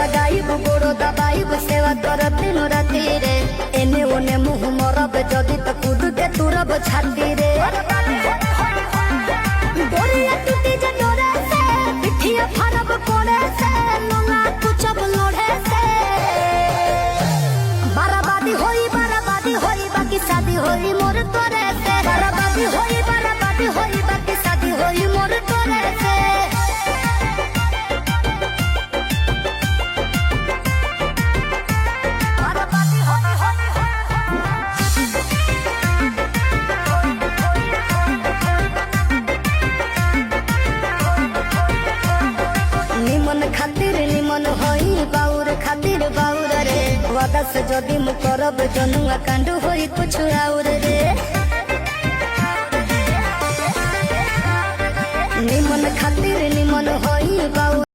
लगाइब गोड़ दबाइब सेवा करब दिन राति रे एने ओने मुँह मरब जदि त कूद के तुरब छाती रे डोरिया टूटी जे डोरे से पिठिया फरब कोड़े से लंगा कुचब लोढ़े से बराबादी होई बाकी शादी होई मोर तोरे से बराबादी होई बाकी शादी होई मोर तोरे से निमन खातिर निमन होई बाउर खातिर बाउर रे वादा से जदि मु करब जनुआ कांड होई कुछ और रे।